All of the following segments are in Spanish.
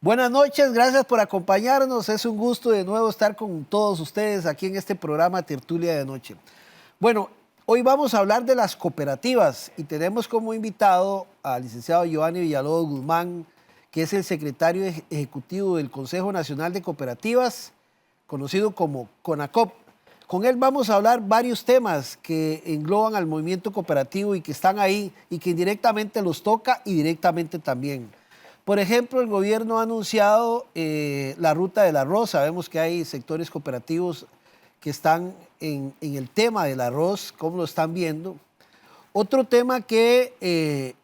Buenas noches, gracias por acompañarnos. Es un gusto de nuevo estar con todos ustedes aquí en este programa Tertulia de Noche. Bueno, hoy vamos a hablar de las cooperativas y tenemos como invitado al licenciado Giovanni Villalobos Guzmán, que es el secretario ejecutivo del Consejo Nacional de Cooperativas, conocido como CONACOP. Con él vamos a hablar varios temas que engloban al movimiento cooperativo y que están ahí y que indirectamente los toca y directamente también. Por ejemplo, el gobierno ha anunciado la ruta del arroz. Sabemos que hay sectores cooperativos que están en el tema del arroz, ¿cómo lo están viendo? Otro tema que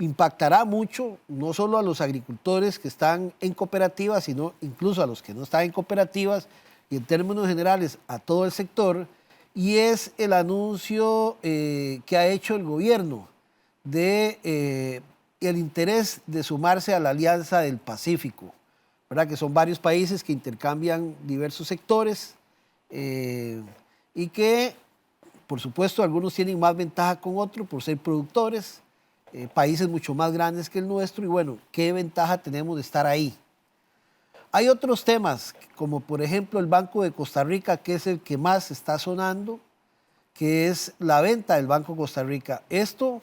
impactará mucho, no solo a los agricultores que están en cooperativas, sino incluso a los que no están en cooperativas y en términos generales a todo el sector, y es el anuncio que ha hecho el gobierno de el interés de sumarse a la Alianza del Pacífico, ¿verdad? Que son varios países que intercambian diversos sectores y que, por supuesto, algunos tienen más ventaja con otros por ser productores, países mucho más grandes que el nuestro, y bueno, ¿qué ventaja tenemos de estar ahí? Hay otros temas, como por ejemplo el Banco de Costa Rica, que es el que más está sonando, que es la venta del Banco de Costa Rica. Esto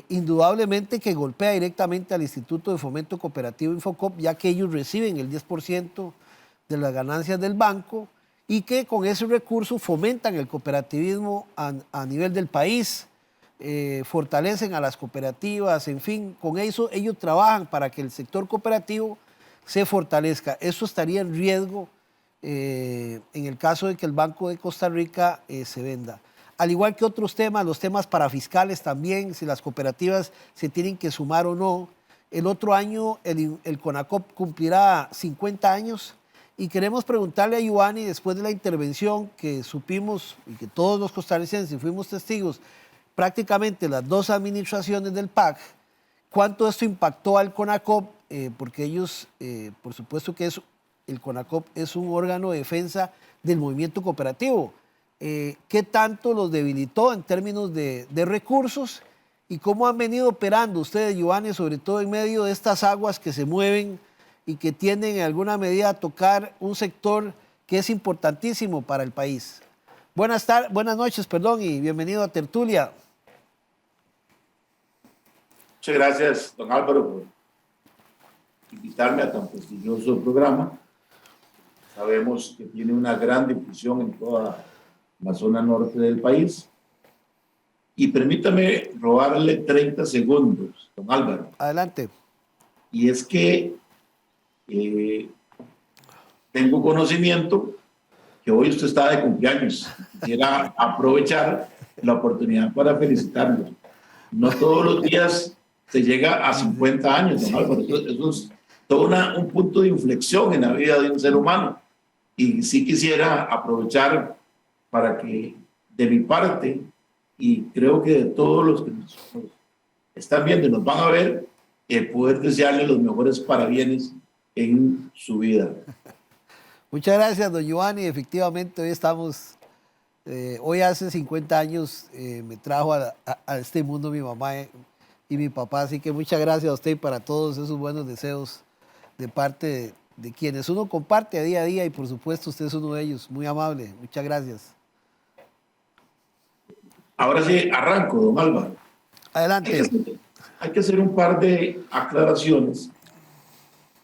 indudablemente que golpea directamente al Instituto de Fomento Cooperativo Infocop, ya que ellos reciben el 10% de las ganancias del banco y que con ese recurso fomentan el cooperativismo a nivel del país, fortalecen a las cooperativas, en fin, con eso ellos trabajan para que el sector cooperativo se fortalezca. Eso estaría en riesgo en el caso de que el Banco de Costa Rica se venda. Al igual que otros temas, los temas parafiscales también, si las cooperativas se tienen que sumar o no. El otro año el CONACOP cumplirá 50 años y queremos preguntarle a Giovanni, después de la intervención que supimos y que todos los costarricenses fuimos testigos, prácticamente las dos administraciones del PAC, cuánto esto impactó al CONACOP, porque ellos, por supuesto que el CONACOP es un órgano de defensa del movimiento cooperativo. ¿Qué tanto los debilitó en términos de recursos y cómo han venido operando ustedes, Giovanni, sobre todo en medio de estas aguas que se mueven y que tienden en alguna medida a tocar un sector que es importantísimo para el país? Buenas noches, y bienvenido a Tertulia. Muchas gracias, don Álvaro, por invitarme a tan prestigioso programa. Sabemos que tiene una gran difusión en toda la zona norte del país. Y permítame robarle 30 segundos, don Álvaro. Adelante. Y es que tengo conocimiento que hoy usted está de cumpleaños. Quisiera aprovechar la oportunidad para felicitarlo. No todos los días se llega a 50 años, don Álvaro. Eso es todo un punto de inflexión en la vida de un ser humano. Y sí quisiera aprovechar para que de mi parte, y creo que de todos los que nos están viendo y nos van a ver, poder desearle los mejores parabienes en su vida. Muchas gracias, don Giovanni. Efectivamente, hoy estamos, hoy hace 50 años me trajo a este mundo mi mamá y mi papá, así que muchas gracias a usted y para todos esos buenos deseos de parte de quienes uno comparte a día y por supuesto usted es uno de ellos, muy amable. Muchas gracias. Ahora sí, arranco, don Álvaro. Adelante. Hay que hacer un par de aclaraciones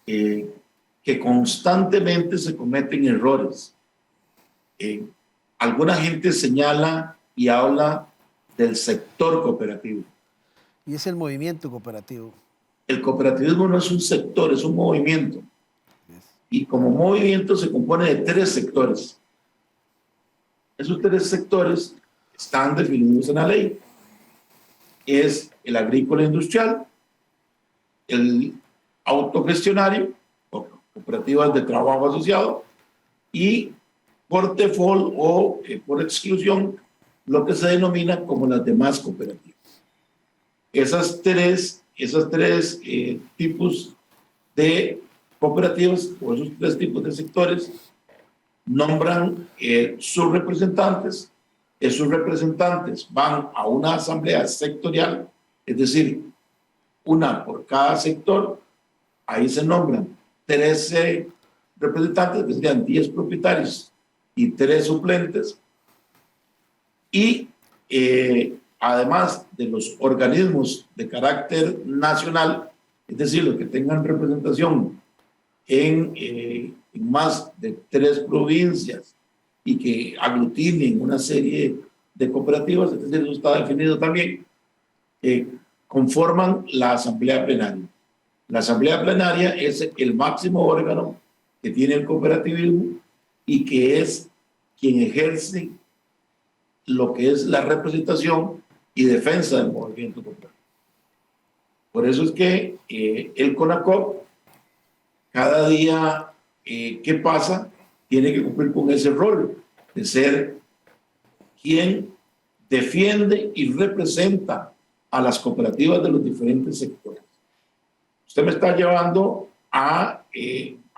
que constantemente se cometen errores. Alguna gente señala y habla del sector cooperativo. Y es el movimiento cooperativo. El cooperativismo no es un sector, es un movimiento. Y como movimiento se compone de 3 sectores. Esos 3 sectores están definidos en la ley. Es el agrícola industrial, el autogestionario, o cooperativas de trabajo asociado, y por default o por exclusión, lo que se denomina como las demás cooperativas. Esas tres tipos de cooperativas, o esos 3 tipos de sectores, nombran sus representantes. Esos representantes van a una asamblea sectorial, es decir, una por cada sector, ahí se nombran 13 representantes, que serían 10 propietarios y 3 suplentes, y además de los organismos de carácter nacional, es decir, los que tengan representación en más de 3 provincias y que aglutinen una serie de cooperativas, es decir, eso está definido también, conforman la asamblea plenaria. La asamblea plenaria es el máximo órgano que tiene el cooperativismo y que es quien ejerce lo que es la representación y defensa del movimiento cooperativo. Por eso es que el CONACOP, cada día que pasa, tiene que cumplir con ese rol de ser quien defiende y representa a las cooperativas de los diferentes sectores. Usted me está llevando a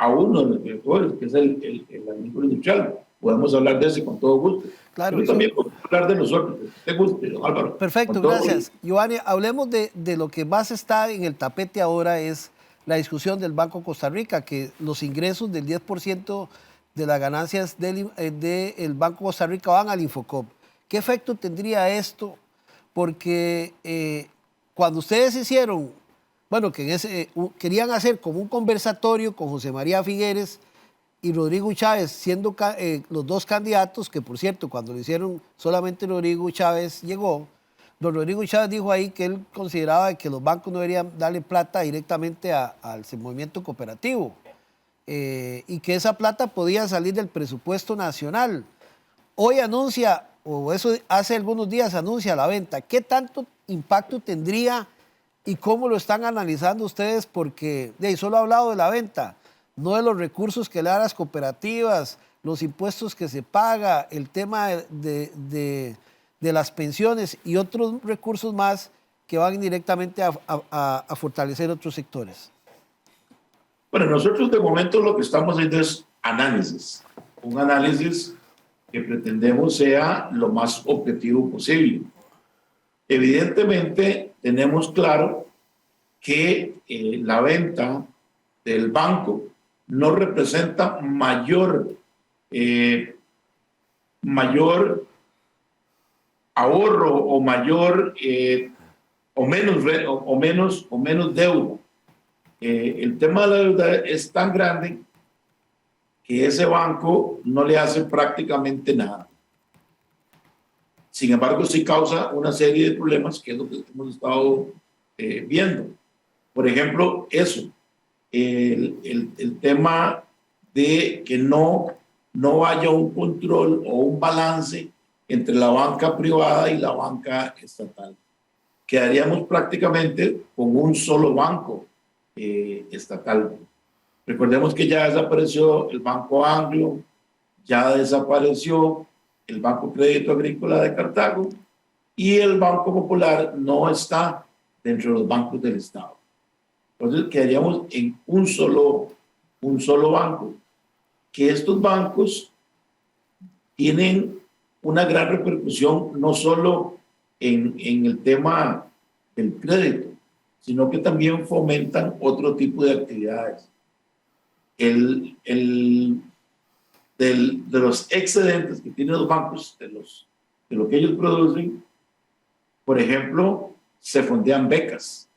uno de los directores, que es el agrícola industrial. Podemos hablar de ese con todo gusto. Claro, pero también podemos hablar de nosotros, que te guste, don Álvaro. Perfecto, gracias. Giovanni, hablemos de lo que más está en el tapete ahora, es la discusión del Banco Costa Rica, que los ingresos del 10% de las ganancias del Banco Costa Rica van al Infocop. ¿Qué efecto tendría esto? Porque cuando ustedes hicieron, bueno, que querían hacer como un conversatorio con José María Figueres y Rodrigo Chávez, siendo los dos candidatos, que por cierto, cuando lo hicieron solamente Rodrigo Chávez llegó, don Rodrigo Chávez dijo ahí que él consideraba que los bancos no deberían darle plata directamente al movimiento cooperativo y que esa plata podía salir del presupuesto nacional. Hoy anuncia, o eso hace algunos días anuncia la venta. ¿Qué tanto impacto tendría y cómo lo están analizando ustedes? Porque solo ha hablado de la venta, no de los recursos que le dan las cooperativas, los impuestos que se paga, el tema de las pensiones y otros recursos más que van directamente a fortalecer otros sectores. Bueno, nosotros de momento lo que estamos haciendo es análisis, un análisis que pretendemos sea lo más objetivo posible. Evidentemente tenemos claro que la venta del banco no representa mayor ahorro o mayor o menos deuda. El tema de la deuda es tan grande que ese banco no le hace prácticamente nada. Sin embargo, sí causa una serie de problemas, que es lo que hemos estado viendo. Por ejemplo, eso, el tema de que no haya un control o un balance entre la banca privada y la banca estatal. Quedaríamos prácticamente con un solo banco estatal. Recordemos que ya desapareció el Banco Anglo, ya desapareció el Banco Crédito Agrícola de Cartago y el Banco Popular no está dentro de los bancos del Estado. Entonces quedaríamos en un solo banco, que estos bancos tienen una gran repercusión no solo en el tema del crédito, sino que también fomentan otro tipo de actividades. De los excedentes que tienen los bancos, de lo que ellos producen, por ejemplo, se fondean becas.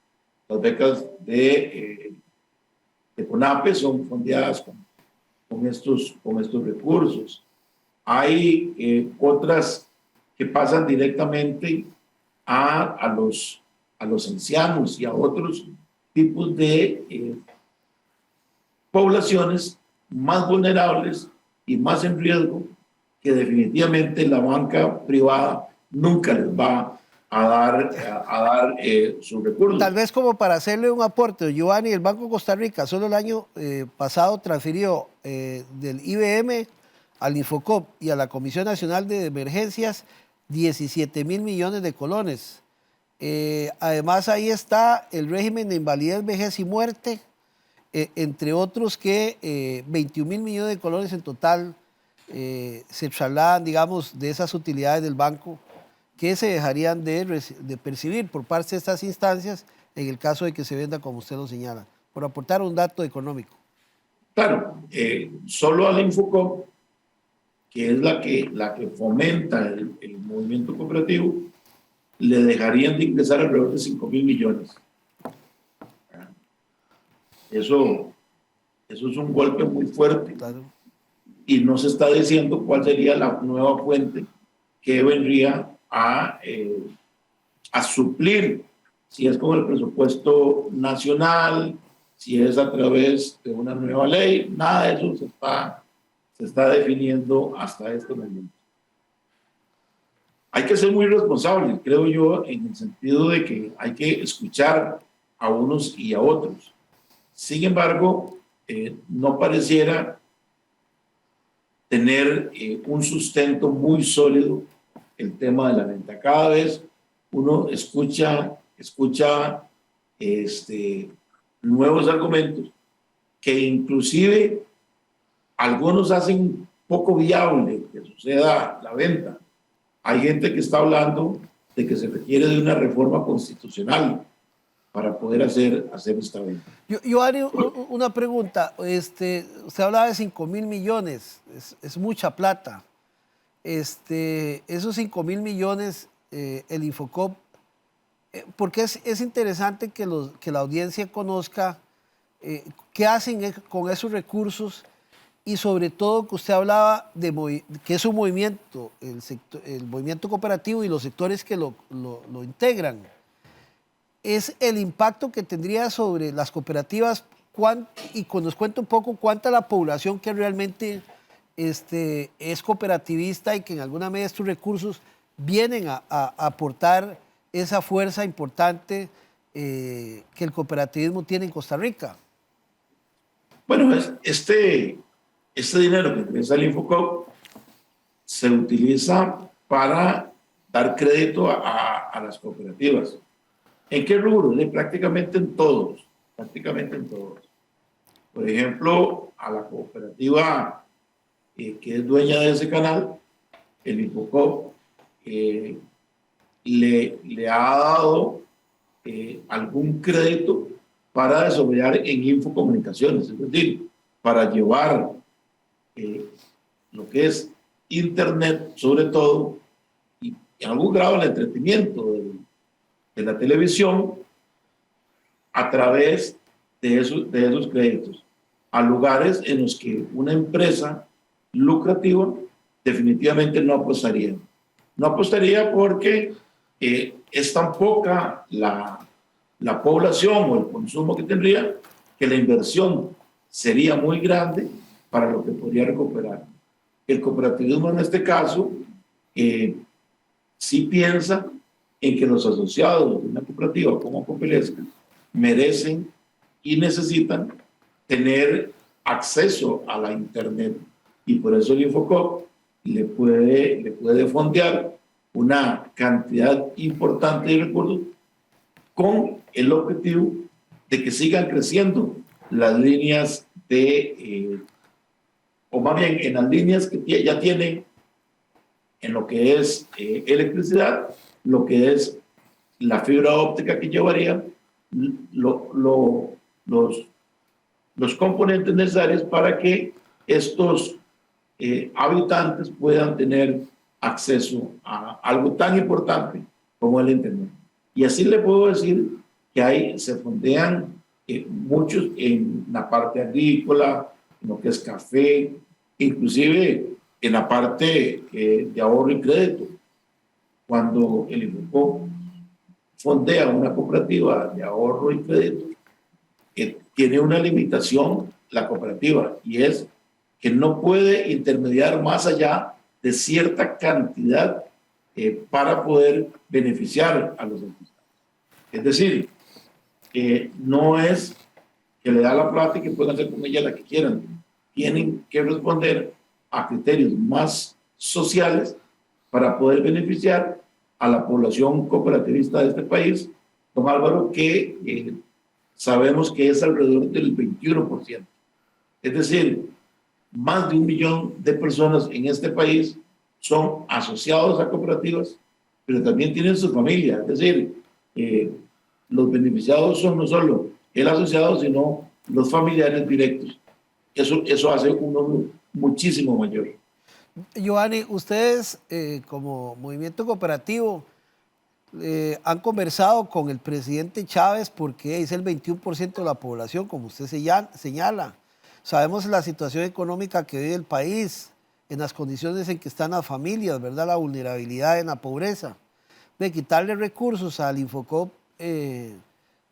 Las becas de CONAPE son fondeadas con estos recursos. Hay otras que pasan directamente a los ancianos y a otros tipos de poblaciones más vulnerables y más en riesgo, que definitivamente la banca privada nunca les va a dar sus recursos. Tal vez como para hacerle un aporte, Giovanni, el Banco Costa Rica solo el año pasado transfirió del IBM al Infocop y a la Comisión Nacional de Emergencias 17 mil millones de colones. Además, ahí está el régimen de invalidez, vejez y muerte, entre otros que 21 mil millones de colones en total se trasladan, digamos, de esas utilidades del banco que se dejarían de percibir por parte de estas instancias en el caso de que se venda como usted lo señala. por aportar un dato económico. Claro, solo al Infocop, que es la que fomenta el movimiento cooperativo, le dejarían de ingresar alrededor de 5.000 millones. Eso es un golpe muy fuerte. Claro. Y no se está diciendo cuál sería la nueva fuente que vendría a suplir, si es con el presupuesto nacional, si es a través de una nueva ley. Nada de eso se está definiendo hasta este momento. Hay que ser muy responsable, creo yo, en el sentido de que hay que escuchar a unos y a otros. Sin embargo, no pareciera tener un sustento muy sólido el tema de la venta. Cada vez uno escucha nuevos argumentos que inclusive algunos hacen poco viable que suceda la venta. Hay gente que está hablando de que se requiere de una reforma constitucional para poder hacer esta venta. Yo haré una pregunta. Usted hablaba de 5.000 millones, es mucha plata. Esos 5.000 millones, el Infocop, porque es interesante que la audiencia conozca qué hacen con esos recursos y sobre todo que usted hablaba de que es un movimiento, el movimiento cooperativo y los sectores que lo integran. Es el impacto que tendría sobre las cooperativas y nos cuenta un poco cuánta la población que realmente es cooperativista y que en alguna medida estos recursos vienen a aportar esa fuerza importante que el cooperativismo tiene en Costa Rica. Bueno, este dinero que ingresa al Infocop se utiliza para dar crédito a las cooperativas. ¿En qué rubro? Prácticamente en todos, Por ejemplo, a la cooperativa que es dueña de ese canal, el Infocop, le ha dado algún crédito para desarrollar en infocomunicaciones, es decir, para llevar lo que es Internet, sobre todo, y en algún grado el entretenimiento de la televisión a través de esos créditos a lugares en los que una empresa lucrativa definitivamente no apostaría. No apostaría porque es tan poca la población o el consumo que tendría que la inversión sería muy grande para lo que podría recuperar. El cooperativismo en este caso sí piensa en que los asociados de una cooperativa como Copelesca merecen y necesitan tener acceso a la Internet. Y por eso el Infocop le puede fondear una cantidad importante de recursos con el objetivo de que sigan creciendo las líneas o más bien en las líneas que ya tienen en lo que es electricidad, lo que es la fibra óptica que llevaría los componentes necesarios para que estos habitantes puedan tener acceso a algo tan importante como el Internet. Y así le puedo decir que se fondean muchos en la parte agrícola, en lo que es café, inclusive en la parte de ahorro y crédito. Cuando el Infocop fondea una cooperativa de ahorro y crédito, tiene una limitación la cooperativa, y es que no puede intermediar más allá de cierta cantidad para poder beneficiar a los empresarios. Es decir, no es que le da la plata y que puedan hacer con ella la que quieran. Tienen que responder a criterios más sociales para poder beneficiar a la población cooperativista de este país, don Álvaro, que sabemos que es alrededor del 21%. Es decir, más de 1 millón de personas en este país son asociados a cooperativas, pero también tienen su familia. Es decir, los beneficiados son no solo el asociado, sino los familiares directos. Eso hace uno muchísimo mayor. Giovanni, ustedes como movimiento cooperativo han conversado con el presidente Chávez porque es el 21% de la población, como usted señala. Sabemos la situación económica que vive el país, en las condiciones en que están las familias, ¿verdad? La vulnerabilidad en la pobreza. De quitarle recursos al Infocop,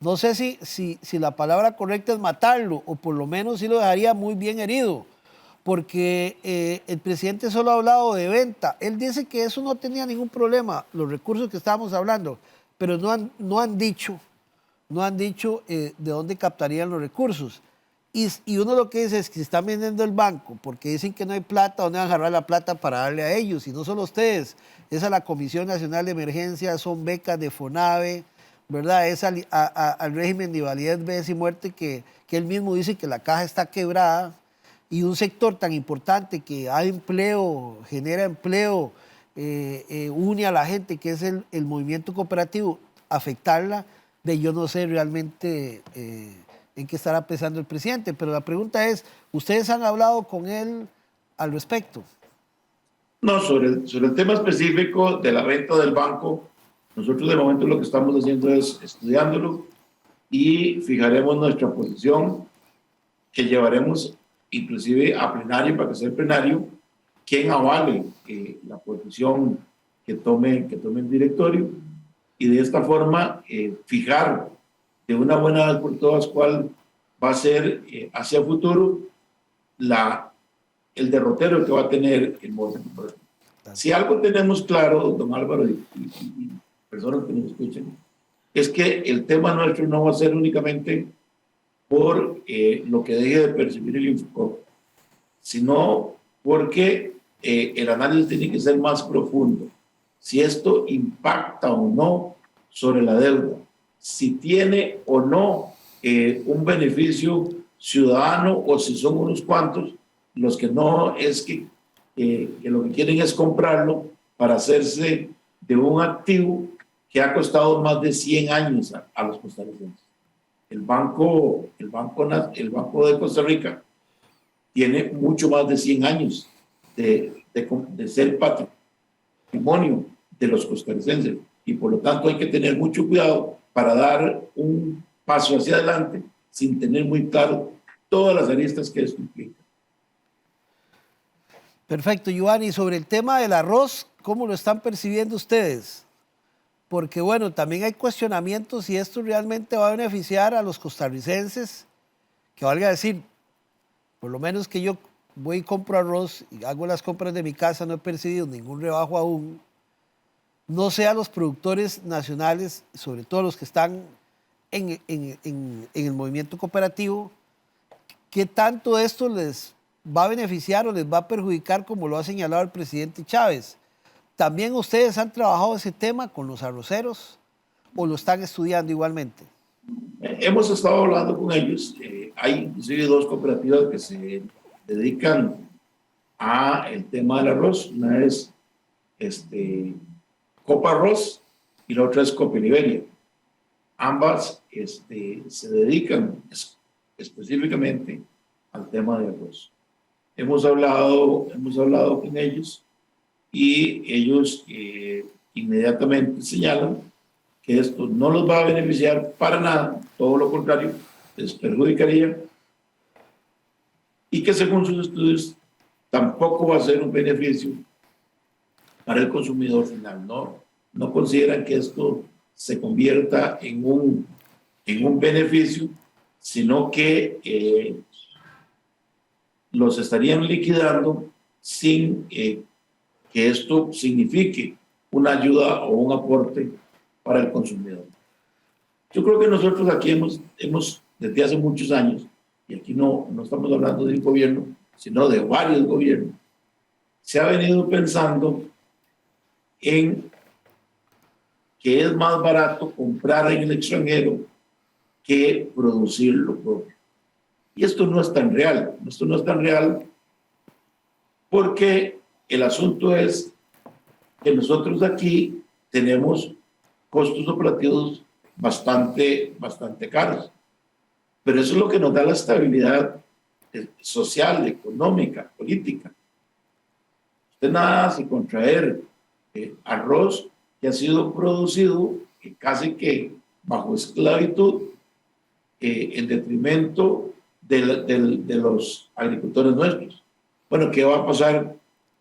no sé si la palabra correcta es matarlo, o por lo menos sí lo dejaría muy bien herido, porque el presidente solo ha hablado de venta. Él dice que eso no tenía ningún problema, los recursos que estábamos hablando, pero no han dicho de dónde captarían los recursos. Y uno lo que dice es que se están vendiendo el banco porque dicen que no hay plata, ¿dónde van a agarrar la plata para darle a ellos? Y no solo ustedes, es a la Comisión Nacional de Emergencia, son becas de FONAVE, ¿verdad? Es al régimen de invalidez, vejez y muerte que él mismo dice que la caja está quebrada, y un sector tan importante que da empleo, genera empleo, une a la gente, que es el movimiento cooperativo, afectarla, yo no sé realmente en qué estará pensando el presidente. Pero la pregunta es, ¿ustedes han hablado con él al respecto? No, sobre el tema específico de la venta del banco, nosotros de momento lo que estamos haciendo es estudiándolo y fijaremos nuestra posición, que llevaremos inclusive a plenario, para que sea el plenario quien avale la posición que tome el directorio, y de esta forma fijar de una buena vez por todas cuál va a ser hacia el futuro el derrotero que va a tener el movimiento. Si algo tenemos claro, don Álvaro, y personas que nos escuchen, es que el tema nuestro no va a ser únicamente por lo que deje de percibir el Infocop, sino porque el análisis tiene que ser más profundo. Si esto impacta o no sobre la deuda, si tiene o no un beneficio ciudadano, o si son unos cuantos los que no es que lo que quieren es comprarlo para hacerse de un activo que ha costado más de 100 años a los costarricenses. El Banco de Costa Rica tiene mucho más de 100 años de ser patrimonio de los costarricenses, y por lo tanto hay que tener mucho cuidado para dar un paso hacia adelante sin tener muy claro todas las aristas que esto implica. Perfecto, Giovanni. Sobre el tema del arroz, ¿cómo lo están percibiendo ustedes? Porque bueno, también hay cuestionamientos si esto realmente va a beneficiar a los costarricenses, que valga decir, por lo menos que yo voy y compro arroz y hago las compras de mi casa, no he percibido ningún rebajo aún. No sé a los productores nacionales, sobre todo los que están en el movimiento cooperativo, qué tanto esto les va a beneficiar o les va a perjudicar, como lo ha señalado el presidente Chávez. ¿También ustedes han trabajado ese tema con los arroceros o lo están estudiando igualmente? Hemos estado hablando con ellos. Hay inclusive dos cooperativas que se dedican a el tema del arroz. Una es Copa Arroz y la otra es Copa Liberia. Ambas se dedican específicamente al tema de arroz. Hemos hablado con ellos, y ellos inmediatamente señalan que esto no los va a beneficiar para nada, todo lo contrario, les perjudicaría, y que según sus estudios tampoco va a ser un beneficio para el consumidor final. No consideran que esto se convierta en un beneficio, sino que los estarían liquidando sin que esto signifique una ayuda o un aporte para el consumidor. Yo creo que nosotros aquí hemos desde hace muchos años, y aquí no estamos hablando de un gobierno, sino de varios gobiernos, se ha venido pensando en que es más barato comprar en el extranjero que producir lo propio. Y esto no es tan real. Esto no es tan real porque el asunto es que nosotros aquí tenemos costos operativos bastante caros. pero eso es lo que nos da la estabilidad social, económica, política. Usted nada hace con traer arroz que ha sido producido casi que bajo esclavitud, en detrimento de los agricultores nuestros. Bueno, ¿qué va a pasar?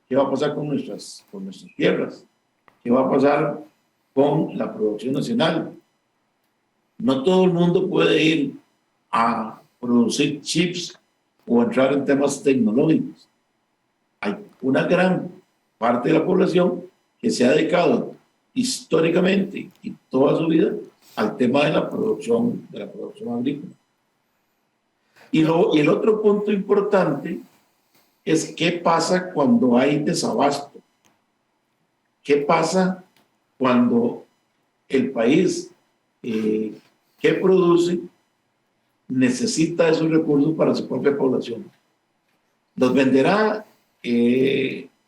¿Qué va a pasar con nuestras tierras? ¿Qué va a pasar con la producción nacional? No todo el mundo puede ir a producir chips o entrar en temas tecnológicos. Hay una gran parte de la población que se ha dedicado históricamente y toda su vida al tema de la producción agrícola. Y el otro punto importante es qué pasa cuando hay desabasto. ¿Qué pasa cuando el país que produce necesita esos recursos para su propia población? ¿Los venderá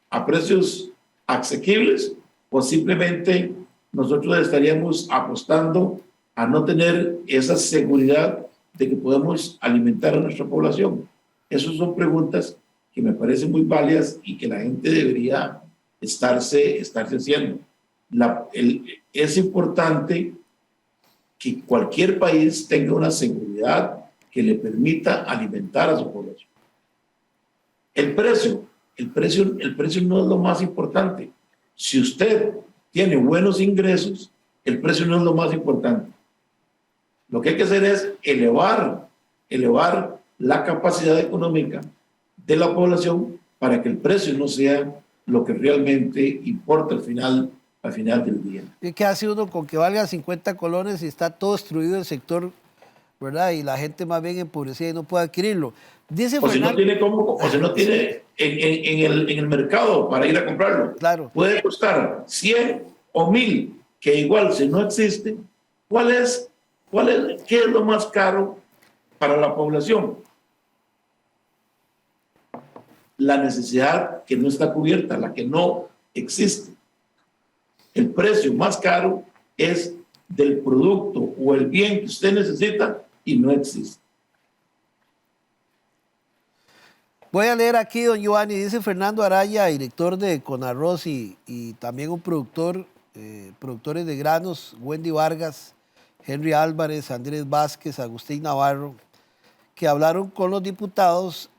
a precios asequibles o simplemente nosotros estaríamos apostando a no tener esa seguridad de que podemos alimentar a nuestra población? Esas son preguntas que me parecen muy válidas y que la gente debería estarse haciendo. Es importante que cualquier país tenga una seguridad que le permita alimentar a su población. El precio no es lo más importante. Si usted tiene buenos ingresos, el precio no es lo más importante. Lo que hay que hacer es elevar la capacidad económica de la población para que el precio no sea lo que realmente importa al final del día. ¿Qué hace uno con que valga 50 colones y está todo destruido el sector, ¿verdad? Y la gente más bien empobrecida y no puede adquirirlo. Dice o Fernando, si no tiene cómo, o si no tiene en el mercado para ir a comprarlo. Claro. Puede costar 100 o 1000, que igual si no existe, ¿qué es lo más caro para la población? La necesidad que no está cubierta, la que no existe. El precio más caro es del producto o el bien que usted necesita y no existe. Voy a leer aquí, don Giovanni, dice Fernando Araya, director de Conarroz y también un productores de granos, Wendy Vargas, Henry Álvarez, Andrés Vázquez, Agustín Navarro, que hablaron con los diputados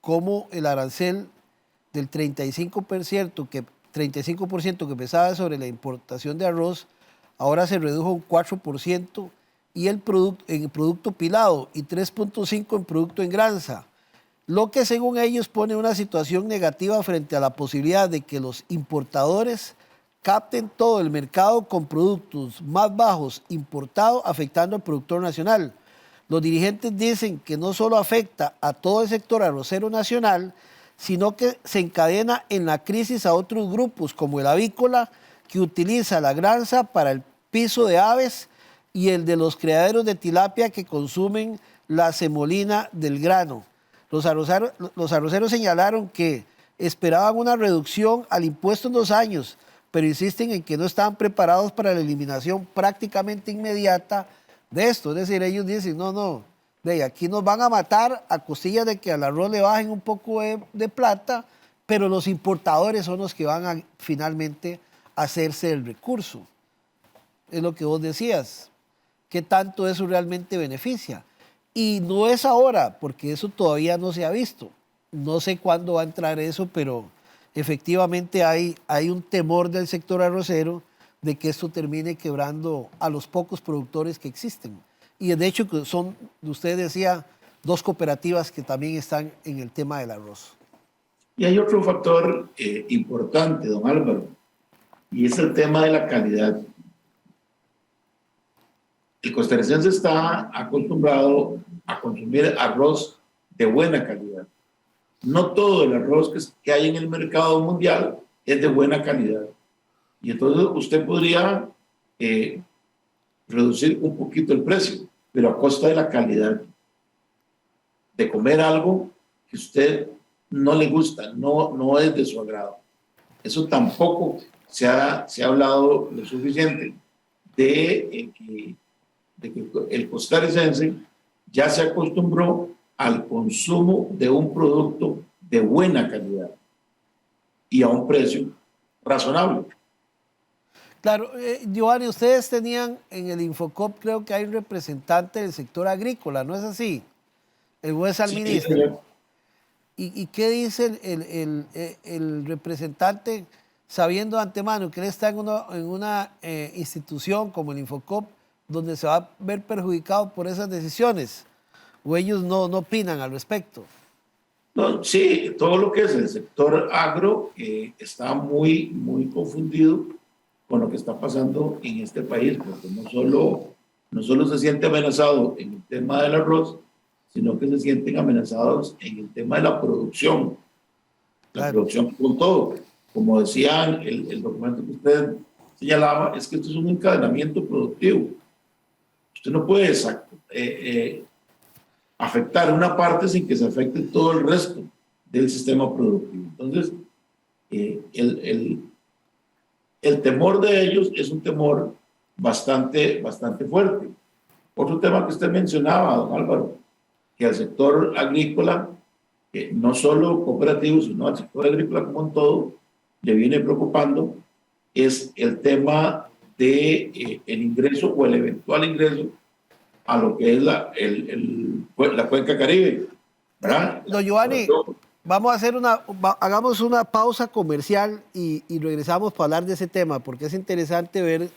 cómo el arancel del 35% que pesaba sobre la importación de arroz, ahora se redujo a un 4%, y en producto pilado y 3.5% en producto en granza, lo que según ellos pone una situación negativa frente a la posibilidad de que los importadores capten todo el mercado con productos más bajos importados, afectando al productor nacional. Los dirigentes dicen que no solo afecta a todo el sector arrocero nacional, sino que se encadena en la crisis a otros grupos, como el avícola, que utiliza la granza para el piso de aves, y el de los criaderos de tilapia que consumen la semolina del grano. Los arroceros señalaron que esperaban una reducción al impuesto en 2 años, pero insisten en que no estaban preparados para la eliminación prácticamente inmediata de esto. Es decir, ellos dicen, no, aquí nos van a matar a costillas de que al arroz le bajen un poco de plata, pero los importadores son los que van a finalmente hacerse el recurso. Es lo que vos decías. ¿Qué tanto eso realmente beneficia? Y no es ahora, porque eso todavía no se ha visto. No sé cuándo va a entrar eso, pero efectivamente hay un temor del sector arrocero de que esto termine quebrando a los pocos productores que existen. Y de hecho son, usted decía, 2 cooperativas que también están en el tema del arroz. Y hay otro factor importante, don Álvaro, y es el tema de la calidad. El costarricense está acostumbrado a consumir arroz de buena calidad. No todo el arroz que hay en el mercado mundial es de buena calidad. Y entonces usted podría reducir un poquito el precio, pero a costa de la calidad. De comer algo que a usted no le gusta, no es de su agrado. Eso tampoco se ha hablado lo suficiente de de que el costarricense ya se acostumbró al consumo de un producto de buena calidad y a un precio razonable. Claro, Giovanni, ustedes tenían en el Infocop, creo que hay un representante del sector agrícola, ¿no es así? El juez al Sí, ministro. ¿Y qué dice el representante sabiendo de antemano que él está en una institución como el Infocop donde se va a ver perjudicado por esas decisiones? ¿O ellos no opinan al respecto? no, sí, todo lo que es el sector agro está muy confundido con lo que está pasando en este país, porque no solo se siente amenazado en el tema del arroz, sino que se sienten amenazados en el tema de la Claro, producción con todo. Como decían, el documento que usted señalaba, es que esto es un encadenamiento productivo. Usted no puede afectar una parte sin que se afecte todo el resto del sistema productivo. Entonces, el temor de ellos es un temor bastante fuerte. Otro tema que usted mencionaba, don Álvaro, que al sector agrícola, no solo cooperativo, sino al sector agrícola como en todo, le viene preocupando, es el tema de el ingreso o el eventual ingreso a lo que es la cuenca Caribe, ¿verdad? don Giovanni, vamos a hacer hagamos una pausa comercial y regresamos para hablar de ese tema, porque es interesante ver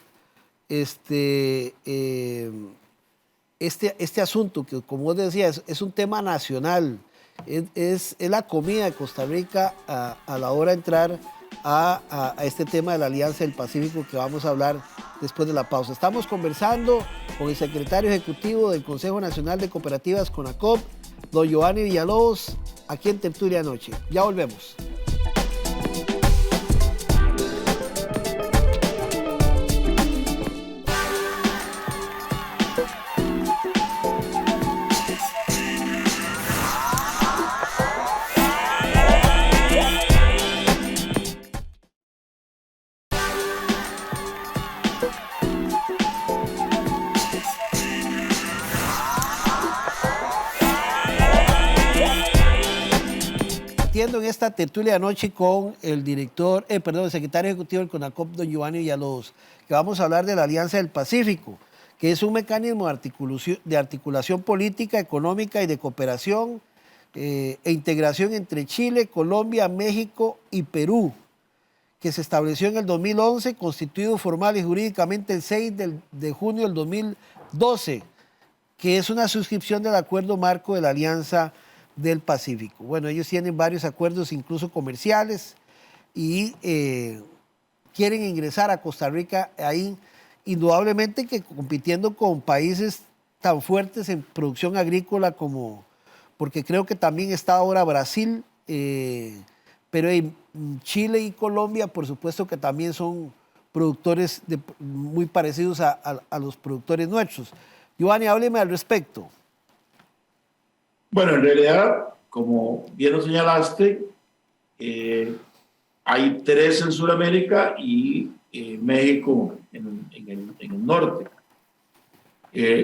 este asunto que, como vos decías, es un tema nacional. Es la comida de Costa Rica a la hora de entrar a este tema de la Alianza del Pacífico que vamos a hablar después de la pausa. Estamos conversando con el secretario ejecutivo del Consejo Nacional de Cooperativas, CONACOP, don Giovanni Villalobos, aquí en Tertulia Anoche. Ya volvemos. En esta tertulia de anoche con el el secretario ejecutivo del CONACOP, don Giovanni Villalobos, que vamos a hablar de la Alianza del Pacífico, que es un mecanismo de articulación política, económica y de cooperación e integración entre Chile, Colombia, México y Perú, que se estableció en el 2011, constituido formal y jurídicamente el 6 de junio del 2012, que es una suscripción del Acuerdo Marco de la Alianza del Pacífico. Bueno, ellos tienen varios acuerdos, incluso comerciales, y quieren ingresar a Costa Rica ahí, indudablemente que compitiendo con países tan fuertes en producción agrícola como, porque creo que también está ahora Brasil, pero en Chile y Colombia, por supuesto que también son productores muy parecidos a los productores nuestros. Giovanni, hábleme al respecto. Bueno, en realidad, como bien lo señalaste, hay 3 en Sudamérica y México en el norte.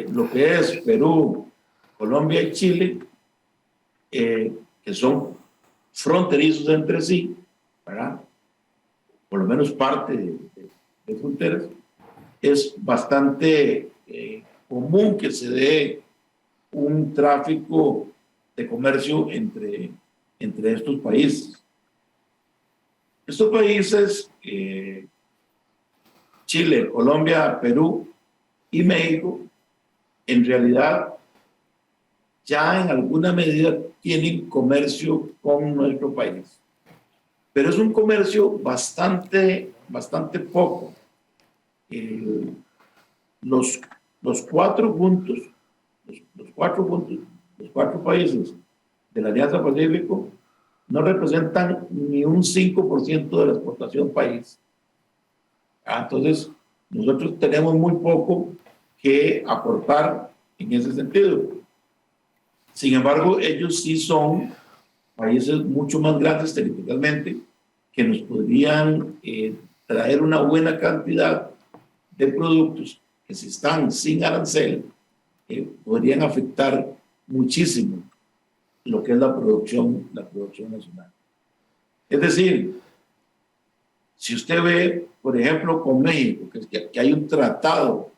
Lo que es Perú, Colombia y Chile, que son fronterizos entre sí, ¿verdad? Por lo menos parte de fronteras, es bastante común que se dé un tráfico de comercio entre estos países. Estos países, Chile, Colombia, Perú y México, en realidad ya en alguna medida tienen comercio con nuestro país. Pero es un comercio bastante poco. Los 4 puntos, los 4 países de la Alianza Pacífico no representan ni un 5% de la exportación país. Entonces, nosotros tenemos muy poco que aportar en ese sentido. Sin embargo, ellos sí son países mucho más grandes territorialmente que nos podrían traer una buena cantidad de productos que si están sin arancel, podrían afectar muchísimo lo que es la producción nacional. Es decir, si usted ve, por ejemplo, con México, que hay un tratado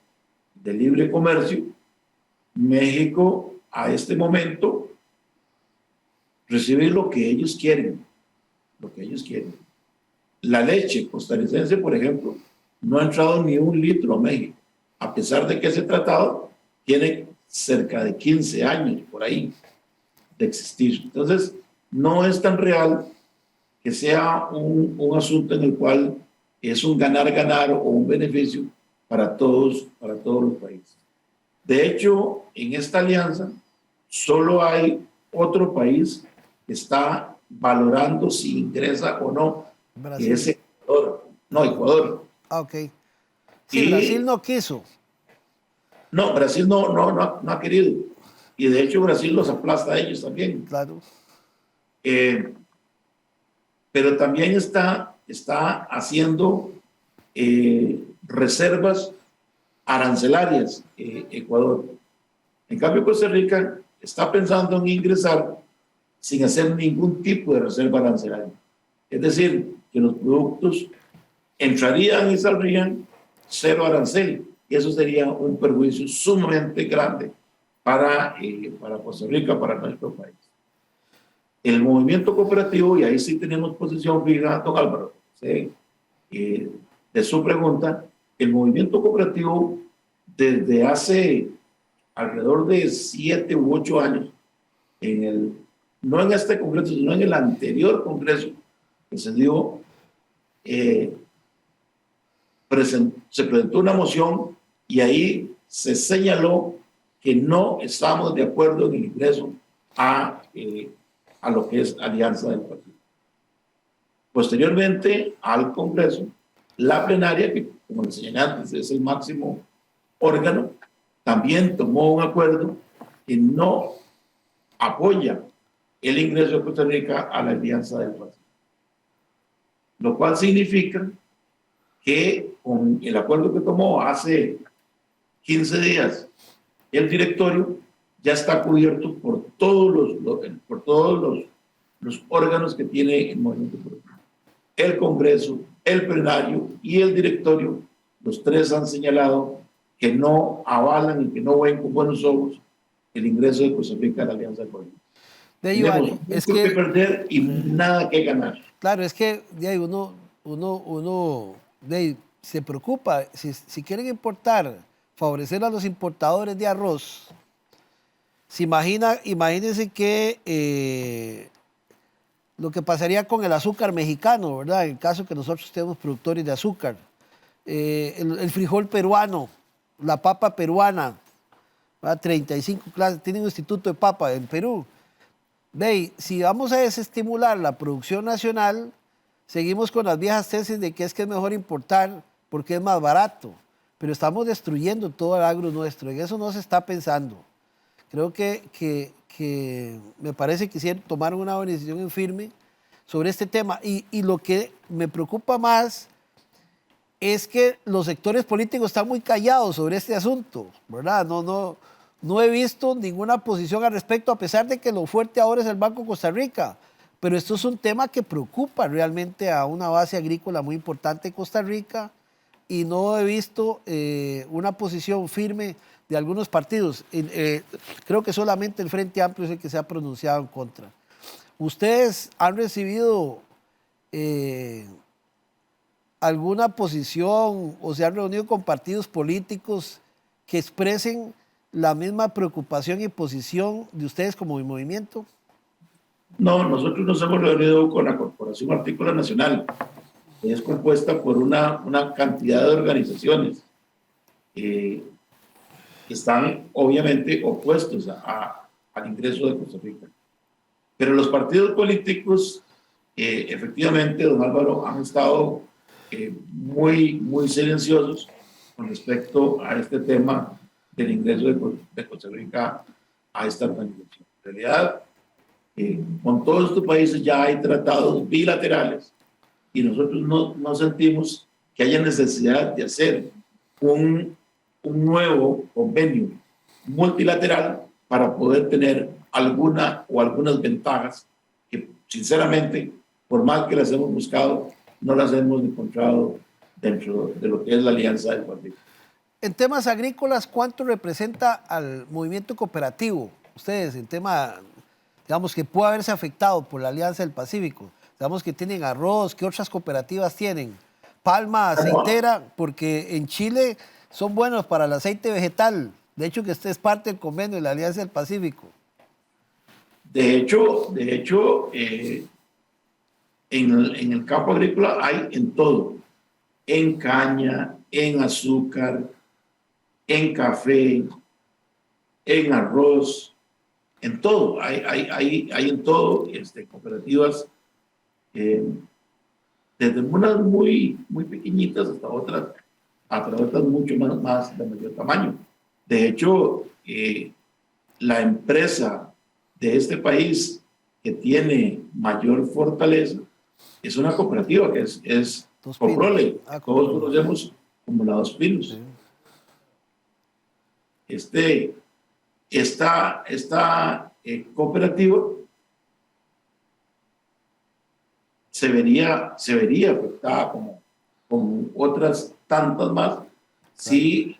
de libre comercio, México a este momento recibe lo que ellos quieren, La leche costarricense, por ejemplo, no ha entrado ni un litro a México, a pesar de que ese tratado tiene cerca de 15 años por ahí de existir. Entonces, no es tan real que sea un asunto en el cual es un ganar-ganar o un beneficio para todos los países. De hecho, en esta alianza solo hay otro país que está valorando si ingresa o no, Brasil. que es Ecuador. No, Ecuador. Ah, ok. Sí, Brasil no quiso. No, Brasil no ha querido. Y de hecho Brasil los aplasta a ellos también. Claro. Pero también está haciendo reservas arancelarias Ecuador. En cambio, Costa Rica está pensando en ingresar sin hacer ningún tipo de reserva arancelaria. Es decir, que los productos entrarían y saldrían cero arancel. Y eso sería un perjuicio sumamente grande para Costa Rica, para nuestro país. El movimiento cooperativo, y ahí sí tenemos posición fija, don Álvaro, ¿sí? De su pregunta, el movimiento cooperativo desde hace alrededor de 7 u 8 años, no en este congreso, sino en el anterior congreso que se dio, se presentó una moción y ahí se señaló que no estamos de acuerdo en el ingreso a lo que es Alianza del Pacífico. Posteriormente al Congreso, la plenaria, que como les señalé antes es el máximo órgano, también tomó un acuerdo que no apoya el ingreso de Costa Rica a la Alianza del Pacífico. Lo cual significa que con el acuerdo que tomó hace 15 días el directorio ya está cubierto por todos los órganos que tiene el movimiento político. El Congreso, el plenario y el directorio, los tres han señalado que no avalan y que no ven con buenos ojos el ingreso de Costa Rica a la Alianza del Pacífico. Tenemos mucho que perder y nada que ganar. Claro, es que uno se preocupa. Si quieren importar, favorecer a los importadores de arroz, imagínense que lo que pasaría con el azúcar mexicano, ¿verdad? En el caso que nosotros tenemos productores de azúcar, el frijol peruano, la papa peruana, ¿verdad? 35 clases, tiene un instituto de papa en Perú. Si vamos a desestimular la producción nacional, seguimos con las viejas tesis de que es mejor importar porque es más barato, pero estamos destruyendo todo el agro nuestro, en eso no se está pensando. Creo que me parece que hicieron, tomaron una decisión en firme sobre este tema y lo que me preocupa más es que los sectores políticos están muy callados sobre este asunto, ¿verdad? No he visto ninguna posición al respecto, a pesar de que lo fuerte ahora es el Banco Costa Rica. Pero esto es un tema que preocupa realmente a una base agrícola muy importante de Costa Rica y no he visto una posición firme de algunos partidos. Creo que solamente el Frente Amplio es el que se ha pronunciado en contra. ¿Ustedes han recibido alguna posición o se han reunido con partidos políticos que expresen la misma preocupación y posición de ustedes como movimiento? No, nosotros nos hemos reunido con la Corporación Hortícola Nacional, que es compuesta por una cantidad de organizaciones que están obviamente opuestos al ingreso de Costa Rica. Pero los partidos políticos, efectivamente, don Álvaro, han estado muy silenciosos con respecto a este tema del ingreso de Costa Rica a esta organización. En realidad, con todos estos países ya hay tratados bilaterales y nosotros no sentimos que haya necesidad de hacer un un nuevo convenio multilateral para poder tener alguna o algunas ventajas que, sinceramente, por más que las hemos buscado, no las hemos encontrado dentro de lo que es la Alianza del Pacífico. En temas agrícolas, ¿cuánto representa al movimiento cooperativo? Ustedes, en tema, digamos, que puede haberse afectado por la Alianza del Pacífico. Digamos que tienen arroz, ¿qué otras cooperativas tienen? Palma, aceitera, porque en Chile son buenos para el aceite vegetal. De hecho, que usted es parte del convenio de la Alianza del Pacífico. De hecho, en el campo agrícola hay en todo, en caña, en azúcar, en café, en arroz, en todo. Hay en todo cooperativas, desde unas muy pequeñitas hasta otras mucho más de mayor tamaño. De hecho, la empresa de este país que tiene mayor fortaleza es una cooperativa que es Coprole. Todos conocemos como la Dos Pinos. Sí. Esta cooperativa se vería afectada como otras tantas más si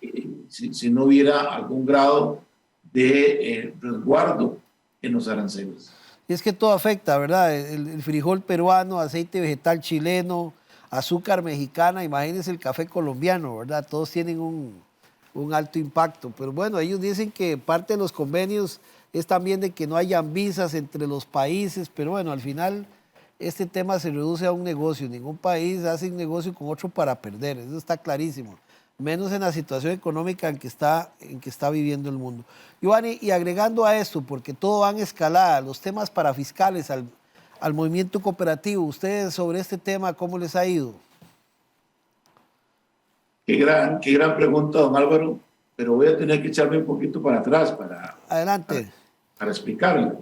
no hubiera algún grado de resguardo en los aranceles. Y es que todo afecta, ¿verdad? El frijol peruano, aceite vegetal chileno, azúcar mexicana, imagínense el café colombiano, ¿verdad? Todos tienen un alto impacto. Pero bueno, ellos dicen que parte de los convenios es también de que no hayan visas entre los países, pero bueno, al final este tema se reduce a un negocio. Ningún país hace un negocio con otro para perder, eso está clarísimo. Menos en la situación económica en que está viviendo el mundo. Giovanni, y agregando a esto, porque todo va en escalada, los temas parafiscales al movimiento cooperativo, ustedes sobre este tema, ¿cómo les ha ido? Qué gran pregunta, don Álvaro, pero voy a tener que echarme un poquito para atrás para explicarlo.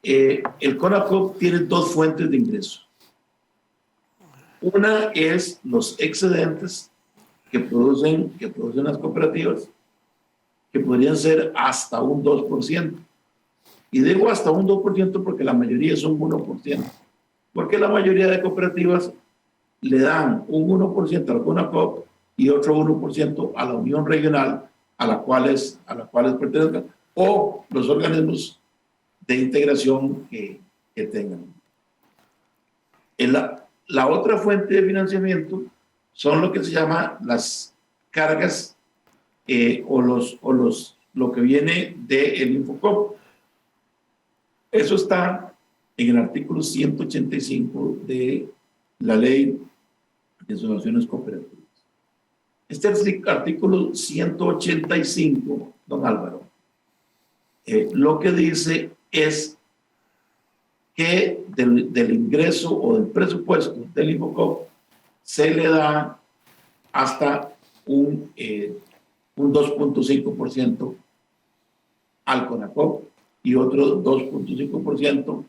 El CONACOP tiene dos fuentes de ingreso. Una es los excedentes que producen las cooperativas, que podrían ser hasta un 2%. Y digo hasta un 2% porque la mayoría son 1%. Porque la mayoría de cooperativas le dan un 1% al CONACOP y otro 1% a la Unión Regional a las cuales pertenezcan, o los organismos de integración que tengan. La otra fuente de financiamiento son lo que se llama las cargas lo que viene del Infocop. Eso está en el artículo 185 de la Ley de Asociaciones Cooperativas. Este artículo 185, don Álvaro, lo que dice es que del ingreso o del presupuesto del Infocop se le da hasta un 2.5% al CONACOP y otro 2.5%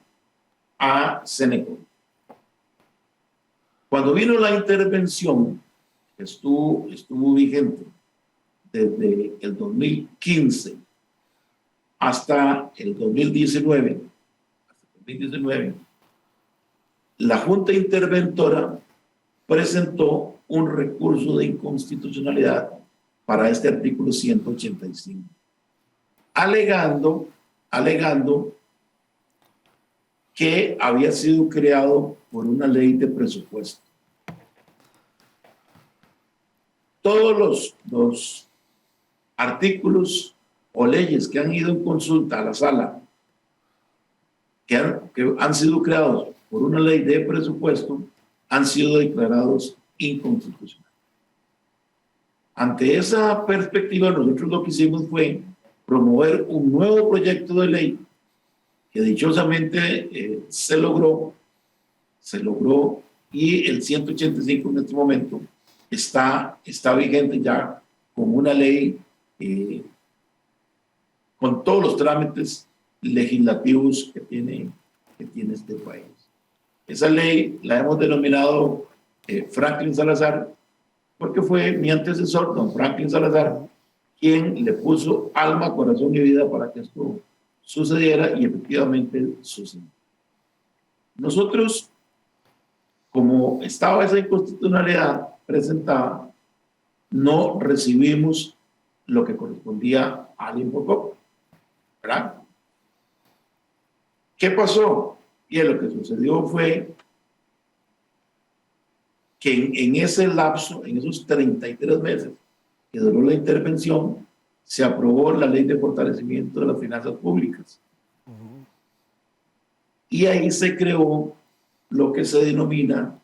a Ceneco. Cuando vino la intervención, estuvo vigente desde el 2015 hasta el 2019, la Junta Interventora presentó un recurso de inconstitucionalidad para este artículo 185, alegando que había sido creado por una ley de presupuesto. Todos los artículos o leyes que han ido en consulta a la sala, que han sido creados por una ley de presupuesto, han sido declarados inconstitucionales. Ante esa perspectiva, nosotros lo que hicimos fue promover un nuevo proyecto de ley que dichosamente se logró y el 185 en este momento está vigente ya como una ley con todos los trámites legislativos que tiene este país. Esa ley la hemos denominado Franklin Salazar porque fue mi antecesor, don Franklin Salazar, quien le puso alma, corazón y vida para que esto sucediera, y efectivamente sucedió. Nosotros, como estaba esa inconstitucionalidad presentada, no recibimos lo que correspondía al Infocop, ¿verdad? ¿Qué pasó? Y lo que sucedió fue que en ese lapso, en esos 33 meses que duró la intervención, se aprobó la Ley de Fortalecimiento de las Finanzas Públicas. Y ahí se creó lo que se denomina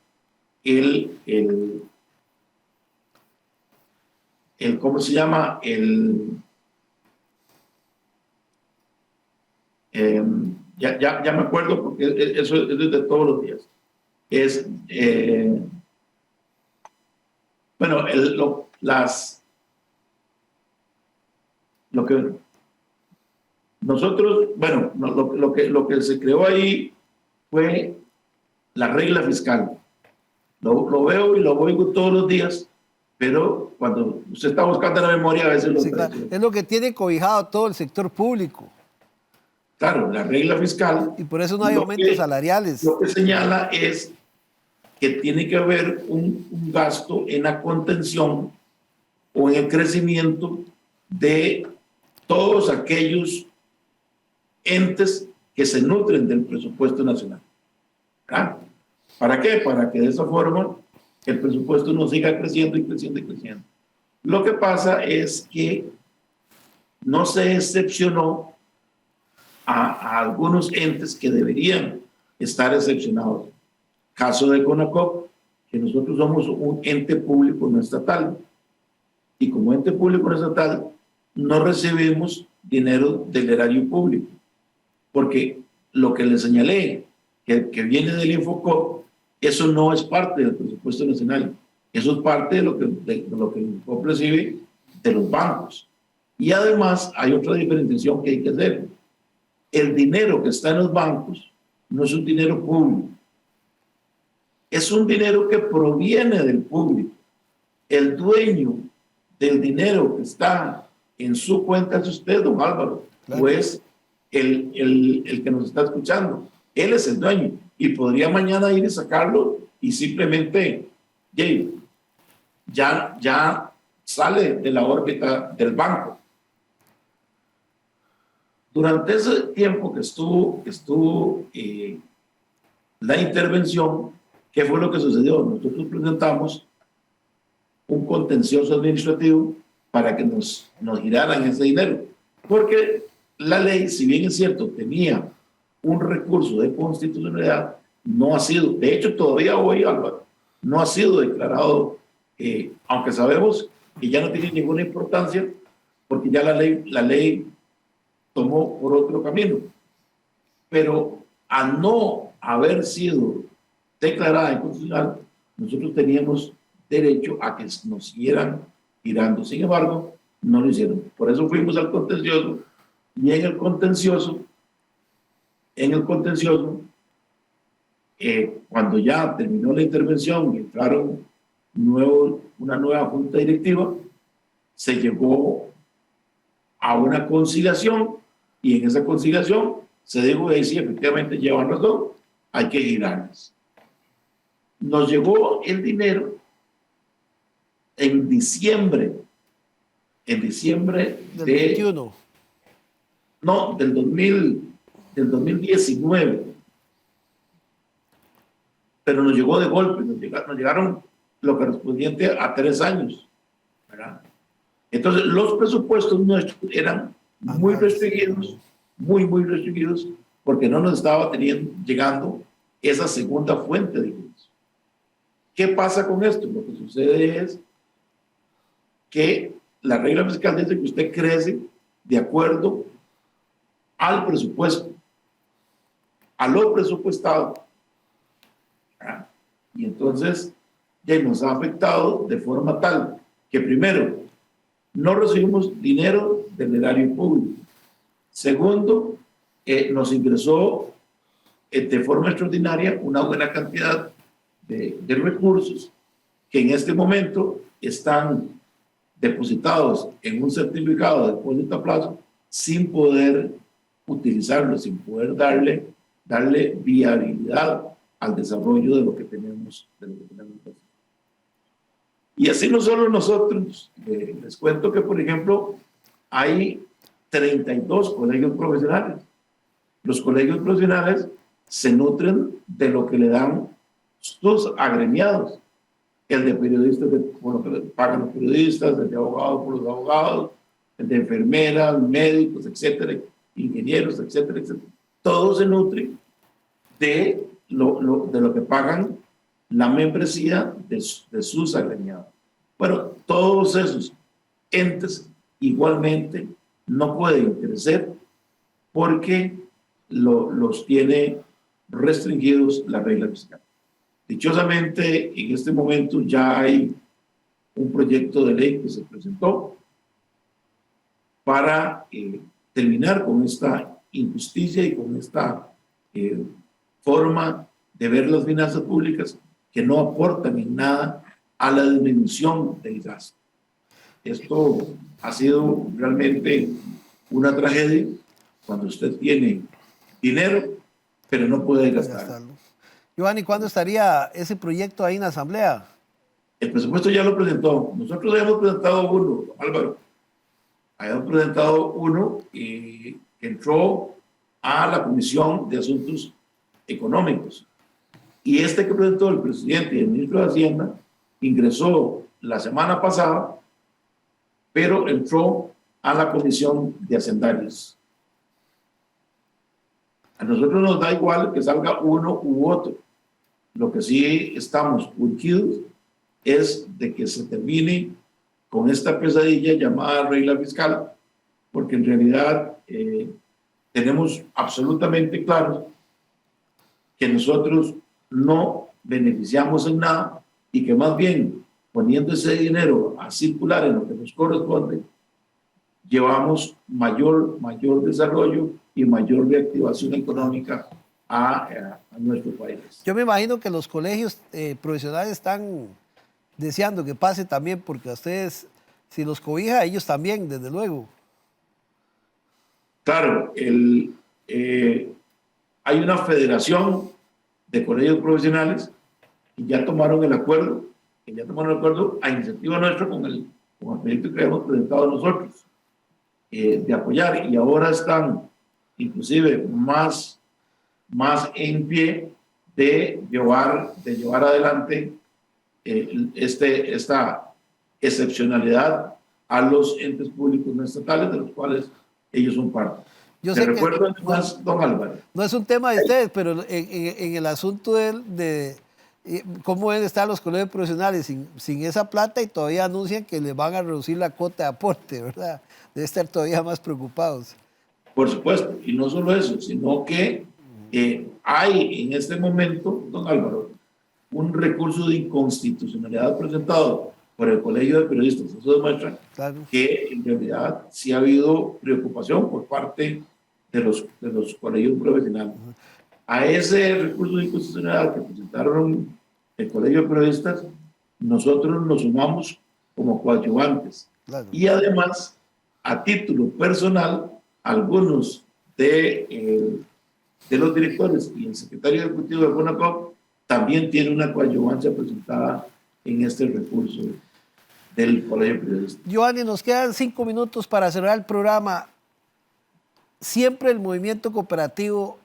¿cómo se llama? Ya me acuerdo, porque eso es de todos los días. Bueno, lo que nosotros, bueno, lo que se creó ahí fue la regla fiscal. Lo veo y lo oigo todos los días, pero cuando usted está buscando la memoria, a veces lo Claro. Es lo que tiene cobijado todo el sector público. Claro, la regla fiscal. Y por eso no hay aumentos salariales. Lo que señala es que tiene que haber un gasto en la contención o en el crecimiento de todos aquellos entes que se nutren del presupuesto nacional. ¿Ah? ¿Para qué? Para que de esa forma el presupuesto no siga creciendo y creciendo y creciendo. Lo que pasa es que no se excepcionó a algunos entes que deberían estar excepcionados. Caso de CONACOP, que nosotros somos un ente público no estatal, y como ente público no estatal no recibimos dinero del erario público, porque lo que le señalé, que viene del Infocop, eso no es parte del presupuesto nacional, eso es parte de lo que el Infocop recibe de los bancos. Y además hay otra diferenciación que hay que hacer. El dinero que está en los bancos no es un dinero público, es un dinero que proviene del público. El dueño del dinero que está en su cuenta es usted, don Álvaro, claro. O es el que nos está escuchando. Él es el dueño y podría mañana ir a sacarlo y simplemente ya sale de la órbita del banco. Durante ese tiempo que estuvo la intervención, ¿qué fue lo que sucedió? Nosotros presentamos un contencioso administrativo para que nos giraran ese dinero, porque la ley, si bien es cierto, tenía un recurso de constitucionalidad, no ha sido, de hecho todavía hoy, Álvaro, no ha sido declarado, aunque sabemos que ya no tiene ninguna importancia, porque ya la ley tomó por otro camino. Pero al no haber sido declarada inconstitucional, nosotros teníamos derecho a que nos siguieran girando. Sin embargo, no lo hicieron. Por eso fuimos al contencioso, y en el contencioso, cuando ya terminó la intervención y entraron una nueva junta directiva, se llegó a una conciliación, y en esa conciliación se dijo que sí, efectivamente llevan razón, hay que girarles. Nos llegó el dinero en diciembre del 21. No, del 2019. Pero nos llegó de golpe, nos llegaron lo correspondiente a 3 años, ¿verdad? Entonces, los presupuestos nuestros eran muy restringidos, muy restringidos, porque no nos estaba llegando esa segunda fuente de ingresos. ¿Qué pasa con esto? Lo que sucede es que la regla fiscal dice que usted crece de acuerdo al presupuesto, a lo presupuestado. ¿Ah? Y entonces ya nos ha afectado de forma tal que primero, no recibimos dinero del erario público. Segundo, nos ingresó de forma extraordinaria una buena cantidad de recursos que en este momento están depositados en un certificado de depósito a plazo sin poder utilizarlo, sin poder darle viabilidad al desarrollo de lo que tenemos. Y así no solo nosotros, les cuento que, por ejemplo, hay 32 colegios profesionales. Los colegios profesionales se nutren de lo que le dan sus agremiados. El de periodistas, por lo que le pagan los periodistas, el de abogados por los abogados, el de enfermeras, médicos, etcétera, ingenieros, etcétera, etcétera. Todo se nutre de lo que pagan la membresía de sus agremiados. Bueno, todos esos entes igualmente no pueden crecer porque los tiene restringidos la regla fiscal. Dichosamente, en este momento ya hay un proyecto de ley que se presentó para terminar con esta injusticia y con esta forma de ver las finanzas públicas que no aportan en nada a la disminución del gasto. Esto ha sido realmente una tragedia cuando usted tiene dinero, pero no puede gastarlo. Giovanni, ¿cuándo estaría ese proyecto ahí en la Asamblea? El presupuesto ya lo presentó. Nosotros habíamos presentado uno, Álvaro. Habíamos presentado uno y entró a la Comisión de Asuntos Económicos. Y este que presentó el presidente y el ministro de Hacienda ingresó la semana pasada, pero entró a la Comisión de Hacendarios. A nosotros nos da igual que salga uno u otro. Lo que sí estamos urgidos es de que se termine con esta pesadilla llamada regla fiscal, porque en realidad tenemos absolutamente claro que nosotros no beneficiamos en nada y que más bien poniendo ese dinero a circular en lo que nos corresponde, llevamos mayor desarrollo y mayor reactivación económica a nuestro país. Yo me imagino que los colegios profesionales están deseando que pase también, porque a ustedes, si los cobija, ellos también, desde luego. Claro, hay una federación de colegios profesionales que ya tomaron el acuerdo, a iniciativa nuestra con el proyecto que hemos presentado nosotros, de apoyar, y ahora están inclusive más en pie de llevar adelante esta excepcionalidad a los entes públicos no estatales de los cuales ellos son parte. Yo sé recuerdo que además, don Álvaro. No es un tema de ustedes, pero en el asunto de cómo deben estar los colegios profesionales sin esa plata, y todavía anuncian que les van a reducir la cuota de aporte, ¿verdad? Deben estar todavía más preocupados. Por supuesto, y no solo eso, sino que hay en este momento, don Álvaro, un recurso de inconstitucionalidad presentado por el Colegio de Periodistas. Eso demuestra que en realidad sí ha habido preocupación por parte de los colegios profesionales. A ese recurso de inconstitucionalidad que presentaron el Colegio de Periodistas, nosotros nos sumamos como coadyuvantes. Y además, a título personal, algunos de los directores y el secretario ejecutivo de FONACOP también tiene una coadyuvancia presentada en este recurso del Colegio de Periodistas. Giovanni, nos quedan 5 minutos para cerrar el programa. Siempre el movimiento cooperativo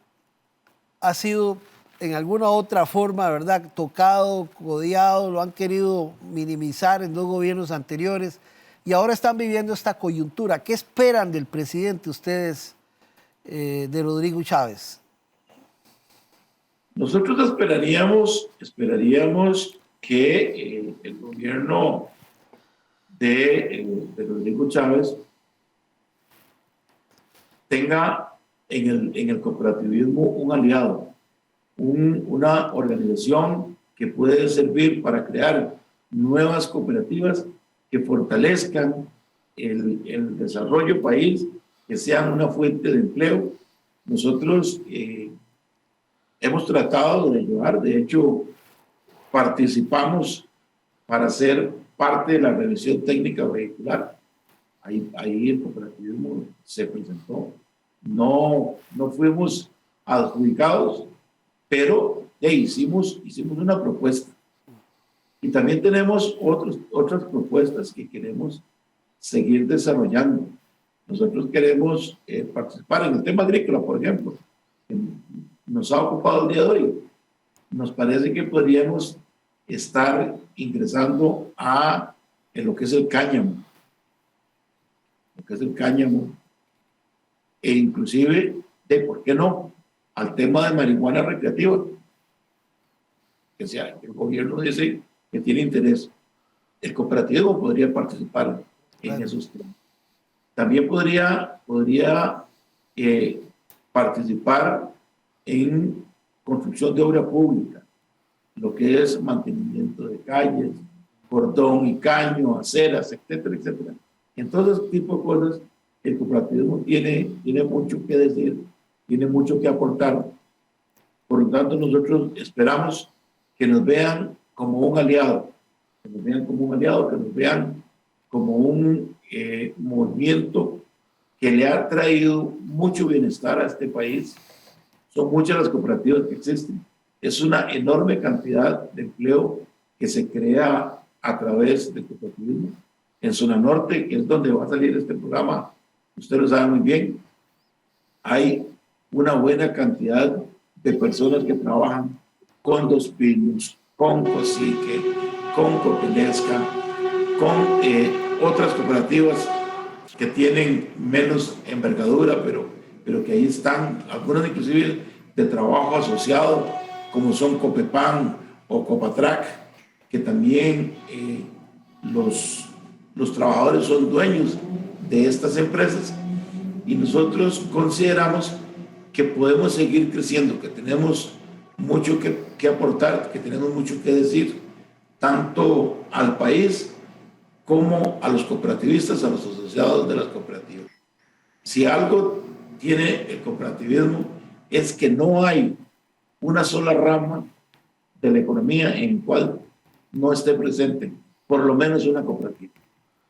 ha sido en alguna otra forma, ¿verdad?, tocado, codiado, lo han querido minimizar en 2 gobiernos anteriores y ahora están viviendo esta coyuntura. ¿Qué esperan del presidente ustedes, de Rodrigo Chávez? Nosotros esperaríamos que el gobierno de Rodrigo Chávez tenga en el cooperativismo un aliado, una organización que puede servir para crear nuevas cooperativas que fortalezcan el desarrollo país, que sean una fuente de empleo. Nosotros hemos tratado de ayudar, de hecho participamos para ser parte de la revisión técnica vehicular. Ahí el cooperativismo se presentó. No fuimos adjudicados, pero hicimos una propuesta. Y también tenemos otras propuestas que queremos seguir desarrollando. Nosotros queremos participar en el tema agrícola, por ejemplo, que nos ha ocupado el día de hoy. Nos parece que podríamos estar ingresando en lo que es el cáñamo. E inclusive, ¿por qué no?, al tema de marihuana recreativa. Que sea, el gobierno dice que tiene interés. El cooperativismo podría participar en esos temas. También podría participar en construcción de obra pública, lo que es mantenimiento de calles, cordón y caño, aceras, etcétera, etcétera. Entonces, ese tipo de cosas, el cooperativismo tiene mucho que decir, tiene mucho que aportar. Por lo tanto, nosotros esperamos que nos vean como un aliado, que nos vean como un movimiento que le ha traído mucho bienestar a este país. Son muchas las cooperativas que existen. Es una enorme cantidad de empleo que se crea a través del cooperativismo. En Zona Norte, que es donde va a salir este programa, ustedes lo saben muy bien, hay una buena cantidad de personas que trabajan con Dos Pinos, con Cosique, con Copelesca, con otras cooperativas que tienen menos envergadura, pero que ahí están, algunas inclusive de trabajo asociado, como son Copepan o Copatrac, que también los trabajadores son dueños de estas empresas, y nosotros consideramos que podemos seguir creciendo, que tenemos mucho que aportar, que tenemos mucho que decir, tanto al país como a los cooperativistas, a los asociados de las cooperativas. Si algo tiene el cooperativismo es que no hay una sola rama de la economía en la cual no esté presente por lo menos una cooperativa.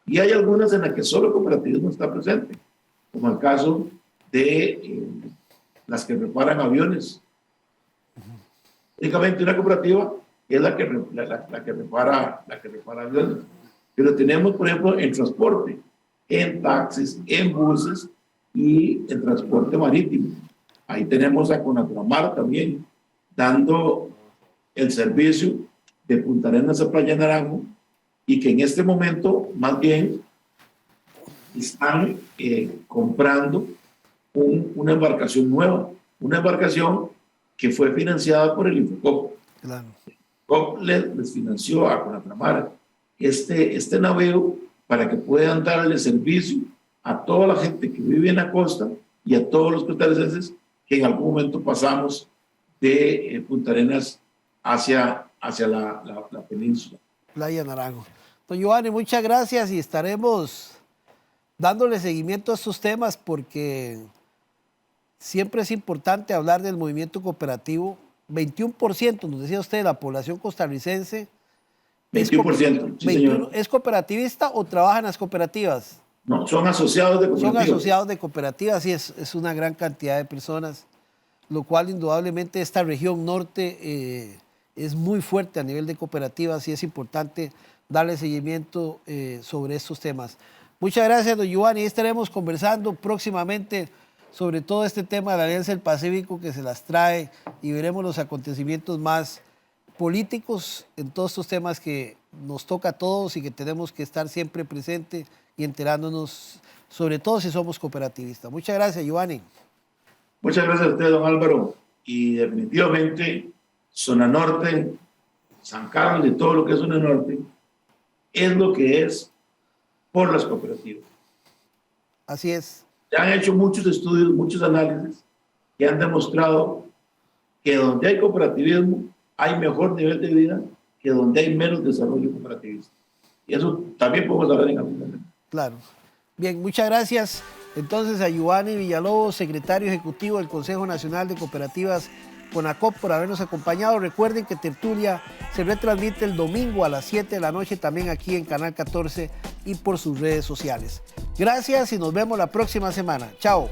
Y hay algunas en las que solo el cooperativismo está presente, como el caso de las que reparan aviones. Únicamente una cooperativa es la que repara aviones. Pero tenemos, por ejemplo, en transporte, en taxis, en buses y en transporte marítimo. Ahí tenemos a Conatramar también dando el servicio de Punta Arenas a Playa Naranjo, y que en este momento más bien están comprando una embarcación nueva, una embarcación que fue financiada por el Infocop. Claro. El Infocop les financió a Conatramar este navego para que puedan darle servicio a toda la gente que vive en la costa y a todos los costarricenses que en algún momento pasamos de Punta Arenas hacia la península. Playa Naranjo. Don Giovanni, muchas gracias, y estaremos dándole seguimiento a estos temas, porque siempre es importante hablar del movimiento cooperativo. 21%, nos decía usted, de la población costarricense 21%, sí, señor. ¿Es cooperativista o trabaja en las cooperativas? No, son asociados de cooperativas. Son asociados de cooperativas, y es una gran cantidad de personas, lo cual indudablemente esta región norte es muy fuerte a nivel de cooperativas, y es importante darle seguimiento sobre estos temas. Muchas gracias, don Giovanni. Estaremos conversando próximamente sobre todo este tema de la Alianza del Pacífico, que se las trae, y veremos los acontecimientos más políticos en todos estos temas que nos toca a todos y que tenemos que estar siempre presentes y enterándonos, sobre todo si somos cooperativistas. Muchas gracias, Giovanni. Muchas gracias a usted, don Álvaro. Y definitivamente, Zona Norte, San Carlos y todo lo que es Zona Norte, es lo que es por las cooperativas. Así es. Se han hecho muchos estudios, muchos análisis que han demostrado que donde hay cooperativismo hay mejor nivel de vida que donde hay menos desarrollo cooperativista. Y eso también podemos hablar en algún momento. Claro. Bien, muchas gracias entonces a Giovanni Villalobos, secretario ejecutivo del Consejo Nacional de Cooperativas CONACOP, por habernos acompañado. Recuerden que Tertulia se retransmite el domingo a las 7 de la noche, también aquí en Canal 14 y por sus redes sociales. Gracias y nos vemos la próxima semana. Chao.